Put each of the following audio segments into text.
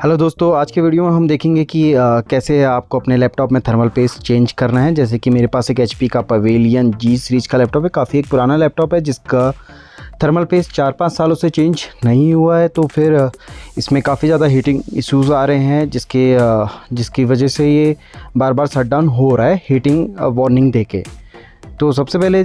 Hello दोस्तों, आज के वीडियो में हम देखेंगे कि कैसे आपको अपने लैपटॉप में थर्मल पेस्ट चेंज करना है। जैसे कि मेरे पास एक एचपी का पवेलियन जी सीरीज का लैपटॉप है। काफ़ी एक पुराना लैपटॉप है जिसका थर्मल पेस्ट 4-5 सालों से चेंज नहीं हुआ है। तो फिर इसमें काफ़ी ज़्यादा हीटिंग इश्यूज़ आ रहे हैं जिसकी वजह से ये बार बार शट डाउन हो रहा है हीटिंग वार्निंग देके। तो सबसे पहले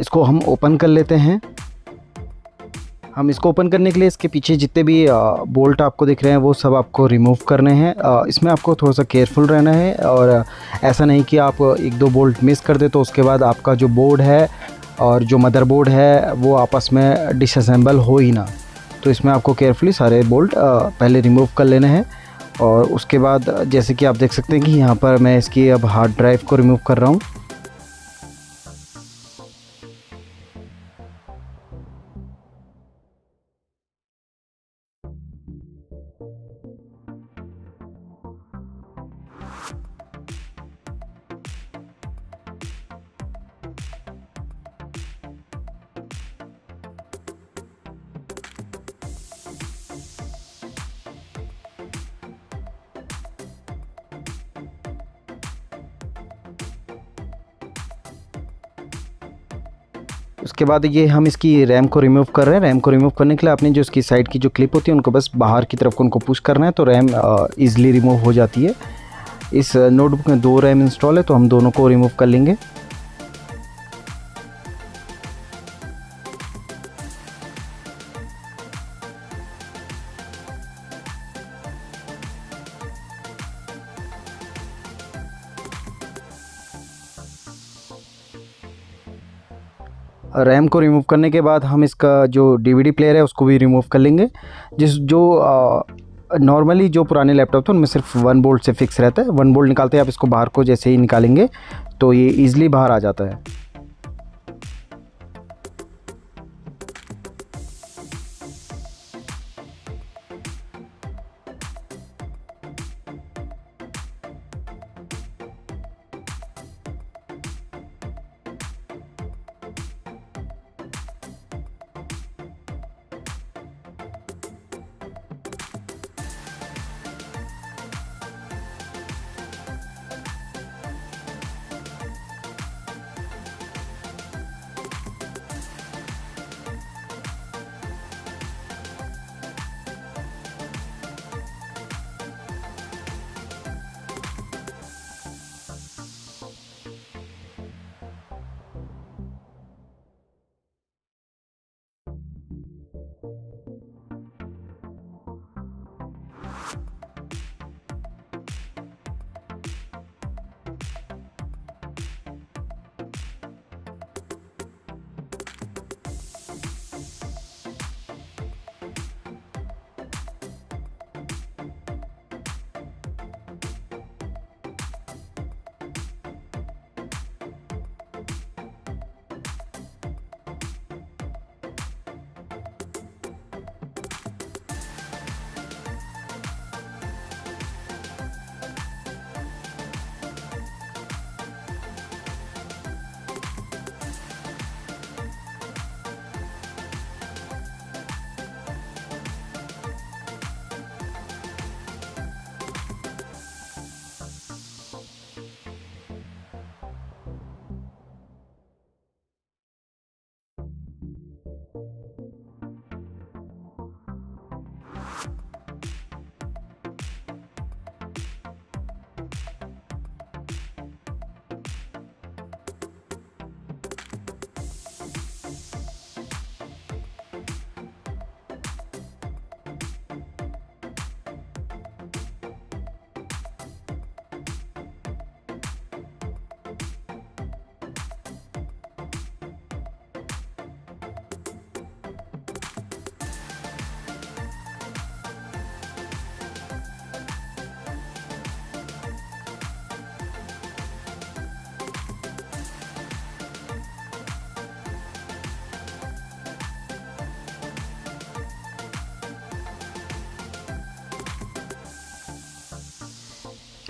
इसको हम ओपन कर लेते हैं। हम इसको ओपन करने के लिए इसके पीछे जितने भी बोल्ट आपको दिख रहे हैं वो सब आपको रिमूव करने हैं। इसमें आपको थोड़ा सा केयरफुल रहना है और ऐसा नहीं कि आप एक दो बोल्ट मिस कर दे तो उसके बाद आपका जो बोर्ड है और जो मदरबोर्ड है वो आपस में डिसअसेंबल हो ही ना। तो इसमें आपको केयरफुली सारे बोल्ट पहले रिमूव कर लेने हैं। और उसके बाद जैसे कि आप देख सकते हैं कि यहाँ पर मैं इसकी अब हार्ड ड्राइव को रिमूव कर रहा हूँ। उसके बाद ये हम इसकी रैम को रिमूव कर रहे हैं। रैम को रिमूव करने के लिए आपने जो इसकी साइड की जो क्लिप होती है उनको बस बाहर की तरफ उनको पुश करना है तो रैम ईज़िली रिमूव हो जाती है। इस नोटबुक में 2 रैम इंस्टॉल है तो हम दोनों को रिमूव कर लेंगे। रैम को रिमूव करने के बाद हम इसका जो डीवीडी प्लेयर है उसको भी रिमूव कर लेंगे। नॉर्मली जो पुराने लैपटॉप थे उनमें सिर्फ 1 बोल्ट से फिक्स रहता है। 1 बोल्ट निकालते हैं आप इसको बाहर को जैसे ही निकालेंगे तो ये ईज़िली बाहर आ जाता है।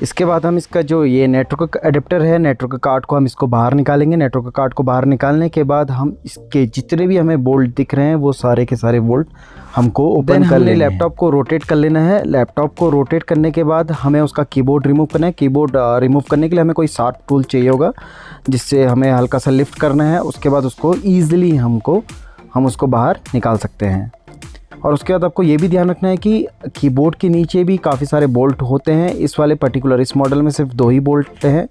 इसके बाद हम इसका जो ये नेटवर्क अडेप्टर है, नेटवर्क कार्ड को हम इसको बाहर निकालेंगे। नेटवर्क कार्ड को बाहर निकालने के बाद हम इसके जितने भी हमें बोल्ट दिख रहे हैं वो सारे के सारे बोल्ट हमको ओपन कर लेने हैं। लैपटॉप को रोटेट कर लेना है। लैपटॉप को रोटेट करने के बाद हमें उसका कीबोर्ड रिमूव करना है। कीबोर्ड रिमूव करने के लिए हमें कोई शार्प टूल चाहिए होगा जिससे हमें हल्का सा लिफ्ट करना है। उसके बाद उसको ईज़िली हम उसको बाहर निकाल सकते हैं। और उसके बाद आपको ये भी ध्यान रखना है कि कीबोर्ड के नीचे भी काफ़ी सारे बोल्ट होते हैं। इस वाले पर्टिकुलर इस मॉडल में सिर्फ 2 ही बोल्ट हैं,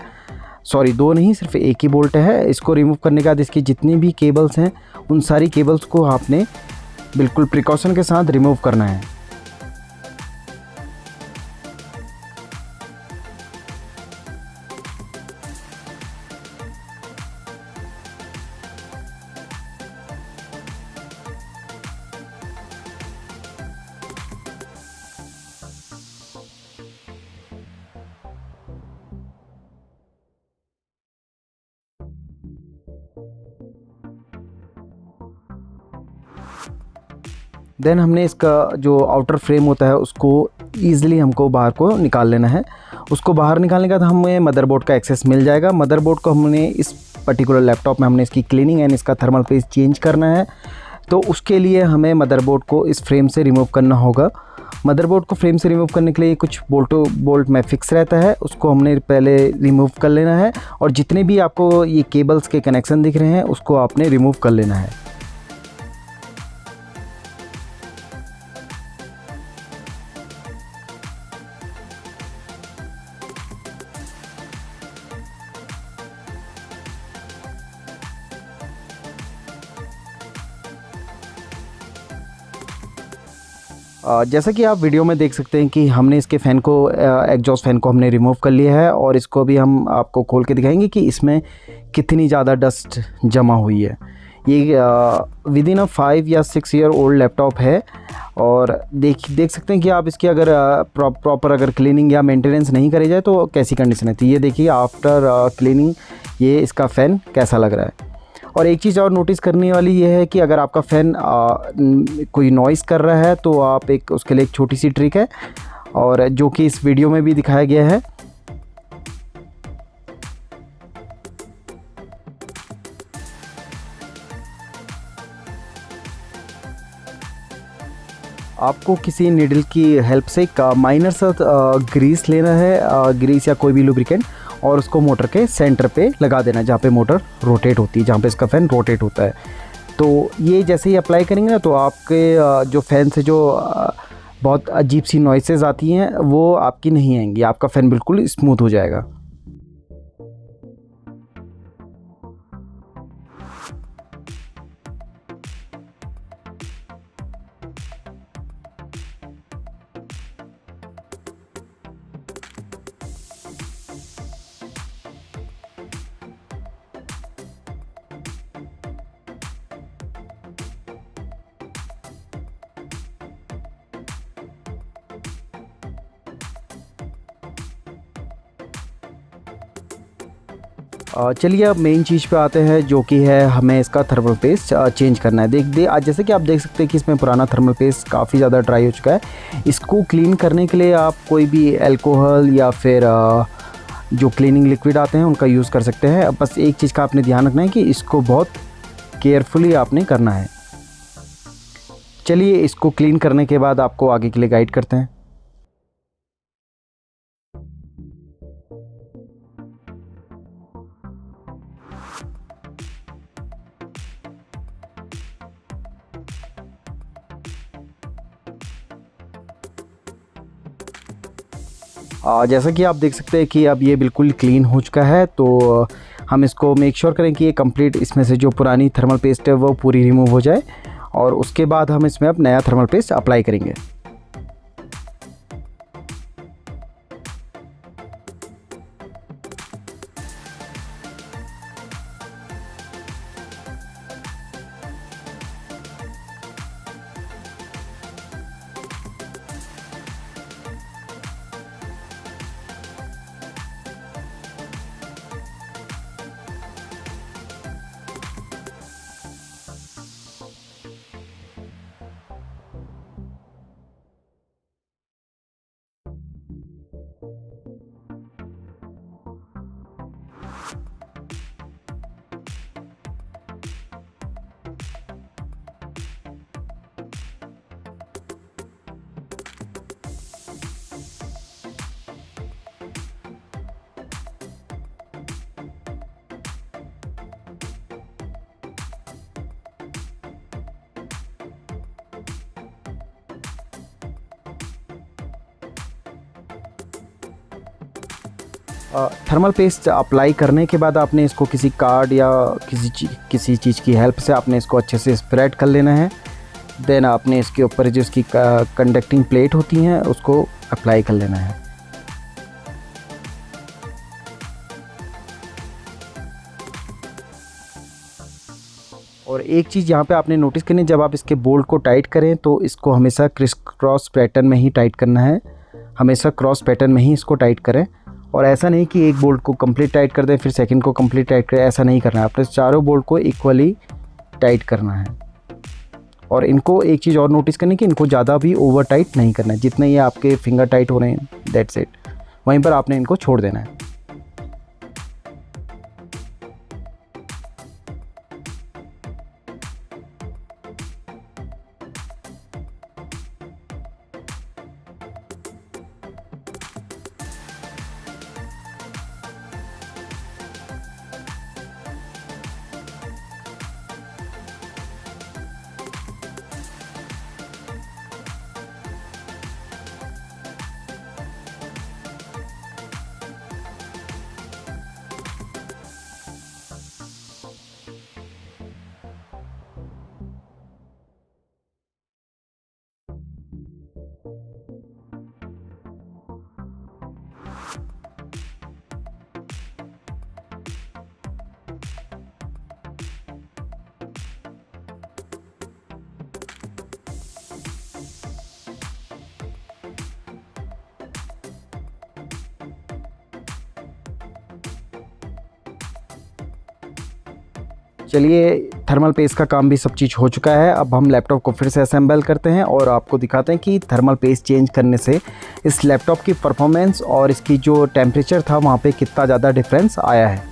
सॉरी 2 नहीं, सिर्फ एक ही बोल्ट है। इसको रिमूव करने के बाद इसकी जितनी भी केबल्स हैं उन सारी केबल्स को आपने बिल्कुल प्रिकॉशन के साथ रिमूव करना है। देन हमने इसका जो आउटर फ्रेम होता है उसको ईज़िली हमको बाहर को निकाल लेना है। उसको बाहर निकालने के बाद हमें मदरबोर्ड का एक्सेस मिल जाएगा। मदरबोर्ड को हमने इस पर्टिकुलर लैपटॉप में हमने इसकी क्लीनिंग एंड इसका थर्मल पेस्ट चेंज करना है। तो उसके लिए हमें मदरबोर्ड को इस फ्रेम से रिमूव करना होगा। मदरबोर्ड को फ्रेम से रिमूव करने के लिए कुछ बोल्ट में फिक्स रहता है, उसको हमने पहले रिमूव कर लेना है। और जितने भी आपको ये केबल्स के कनेक्शन दिख रहे हैं उसको आपने रिमूव कर लेना है। जैसा कि आप वीडियो में देख सकते हैं कि हमने इसके फ़ैन को एग्जॉस्ट फ़ैन को हमने रिमूव कर लिया है। और इसको भी हम आपको खोल के दिखाएंगे कि इसमें कितनी ज़्यादा डस्ट जमा हुई है। ये विद इन 5 या 6 ईयर ओल्ड लैपटॉप है। और देख सकते हैं कि आप इसकी अगर प्रॉपर अगर क्लीनिंग या मेंटेनेंस नहीं करी जाए तो कैसी कंडीशन है। तो ये देखिए आफ्टर क्लीनिंग ये इसका फ़ैन कैसा लग रहा है। और एक चीज़ और नोटिस करने वाली ये है कि अगर आपका फ़ैन कोई नॉइज़ कर रहा है तो आप उसके लिए एक छोटी सी ट्रिक है, और जो कि इस वीडियो में भी दिखाया गया है। आपको किसी नीडल की हेल्प से एक माइनर सा ग्रीस लेना है, ग्रीस या कोई भी लुब्रिकेंट, और उसको मोटर के सेंटर पे लगा देना जहाँ पे मोटर रोटेट होती है, जहाँ पे इसका फ़ैन रोटेट होता है। तो ये जैसे ही अप्लाई करेंगे ना तो आपके जो फ़ैन से जो बहुत अजीब सी नॉइसेस आती हैं वो आपकी नहीं आएंगी। आपका फ़ैन बिल्कुल स्मूथ हो जाएगा। चलिए अब मेन चीज़ पे आते हैं जो कि है हमें इसका थर्मल पेस्ट चेंज करना है। आज जैसे कि आप देख सकते हैं कि इसमें पुराना थर्मल पेस्ट काफ़ी ज़्यादा ड्राई हो चुका है। इसको क्लीन करने के लिए आप कोई भी अल्कोहल या फिर जो क्लीनिंग लिक्विड आते हैं उनका यूज़ कर सकते हैं। अब बस एक चीज़ का आपने ध्यान रखना है कि इसको बहुत केयरफुली आपने करना है। चलिए इसको क्लीन करने के बाद आपको आगे के लिए गाइड करते हैं। जैसा कि आप देख सकते हैं कि अब ये बिल्कुल क्लीन हो चुका है। तो हम इसको मेक श्योर करें कि ये कंप्लीट इसमें से जो पुरानी थर्मल पेस्ट है वो पूरी रिमूव हो जाए, और उसके बाद हम इसमें अब नया थर्मल पेस्ट अप्लाई करेंगे। थर्मल पेस्ट अप्लाई करने के बाद आपने इसको किसी कार्ड या किसी चीज़ की हेल्प से आपने इसको अच्छे से स्प्रेड कर लेना है। देन आपने इसके ऊपर जो इसकी कंडक्टिंग प्लेट होती हैं उसको अप्लाई कर लेना है। और एक चीज़ यहाँ पे आपने नोटिस करनी, जब आप इसके बोल्ट को टाइट करें तो इसको हमेशा क्रिस क्रॉस पैटर्न में ही टाइट करना है, हमेशा क्रॉस पैटर्न में ही इसको टाइट करें। और ऐसा नहीं कि एक बोल्ट को कंप्लीट टाइट कर दें फिर सेकंड को कंप्लीट टाइट करें, ऐसा नहीं करना है। आपने चारों बोल्ट को इक्वली टाइट करना है। और इनको एक चीज़ और नोटिस करनी कि इनको ज़्यादा भी ओवर टाइट नहीं करना है, जितने ये आपके फिंगर टाइट हो रहे हैं दैट्स इट, वहीं पर आपने इनको छोड़ देना है। चलिए, थर्मल पेस्ट का काम भी सब चीज़ हो चुका है। अब हम लैपटॉप को फिर से असेंबल करते हैं और आपको दिखाते हैं कि थर्मल पेस्ट चेंज करने से इस लैपटॉप की परफॉर्मेंस और इसकी जो टेम्परेचर था वहाँ पे कितना ज़्यादा डिफरेंस आया है।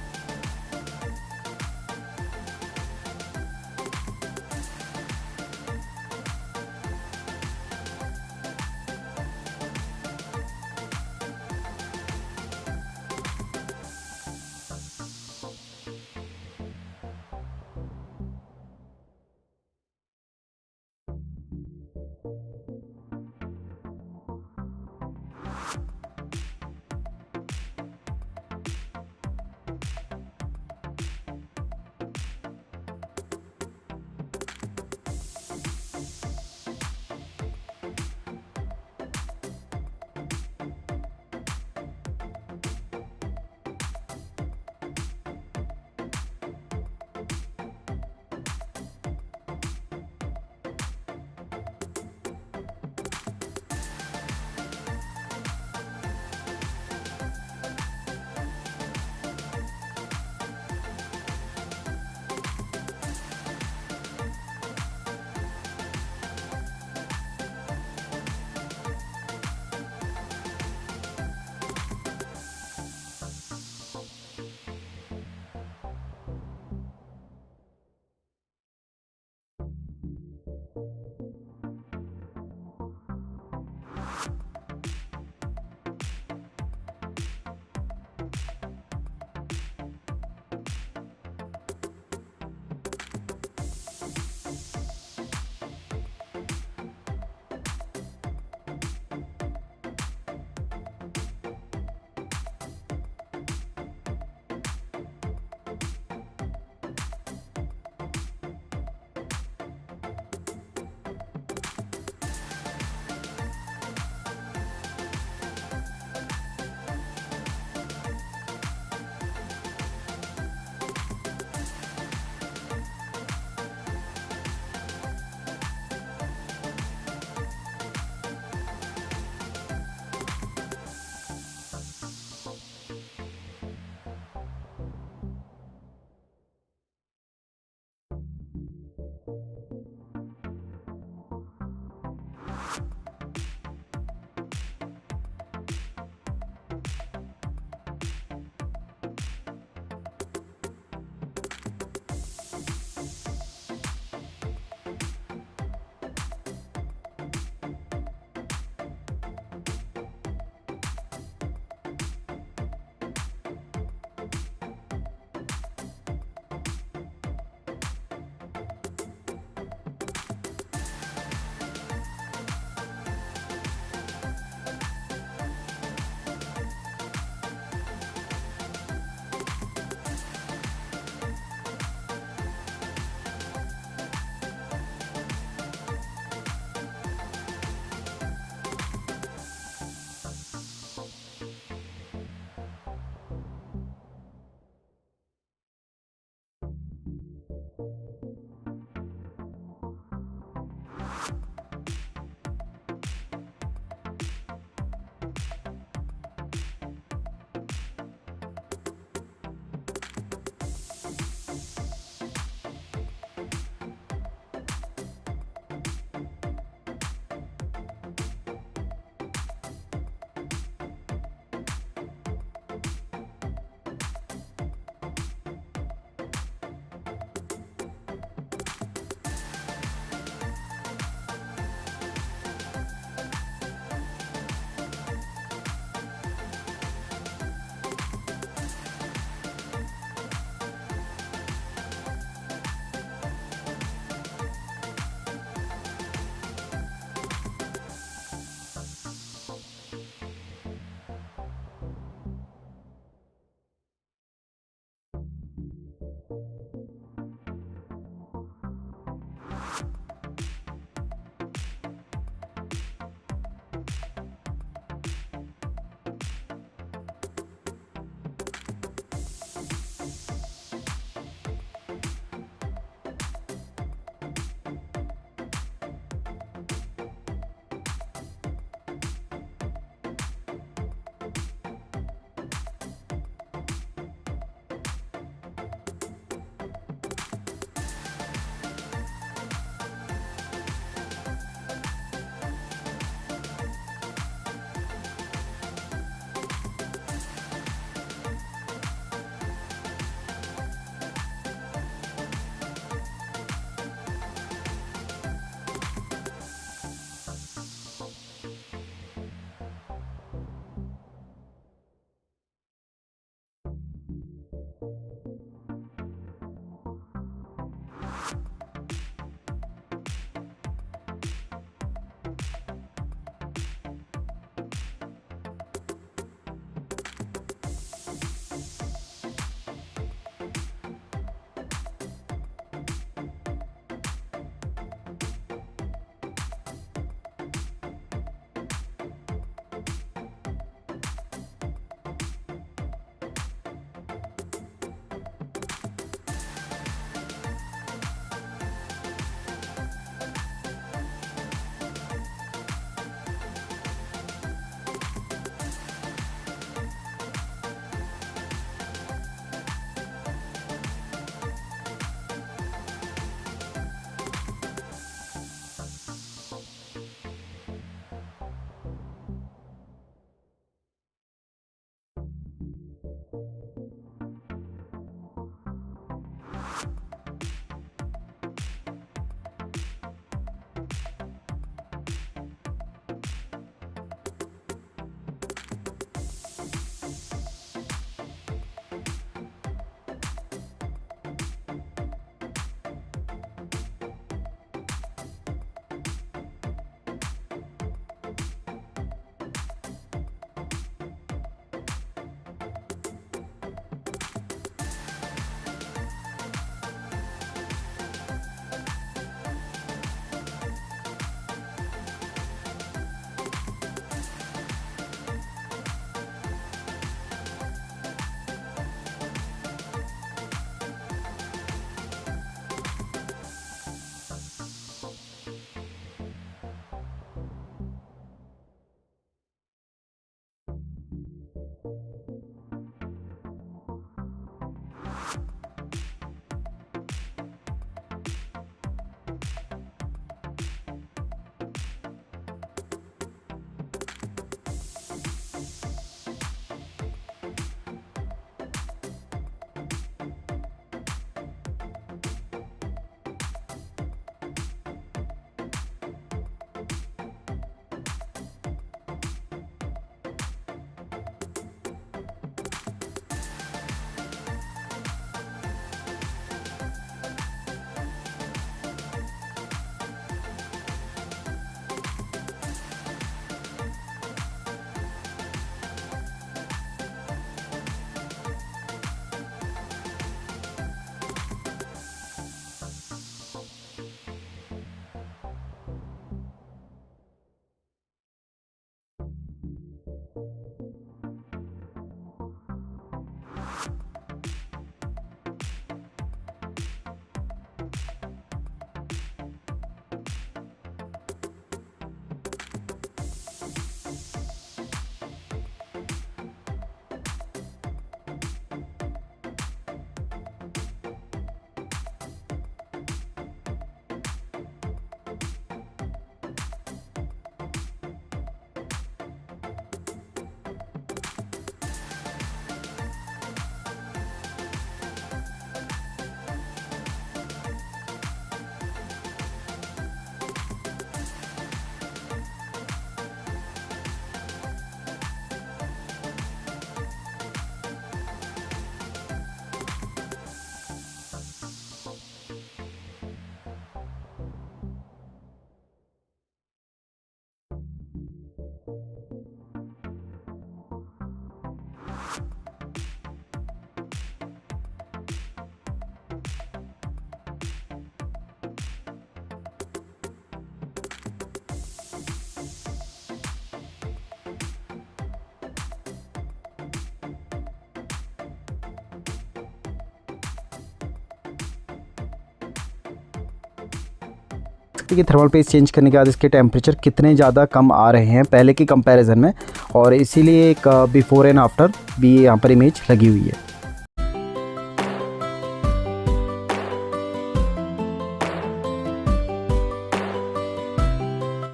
सकते हैं कि थर्मल पेस्ट चेंज करने के बाद इसके टेम्परेचर कितने ज़्यादा कम आ रहे हैं पहले के कंपैरिजन में, और इसीलिए एक बिफोर एंड आफ्टर भी यहाँ पर इमेज लगी हुई है।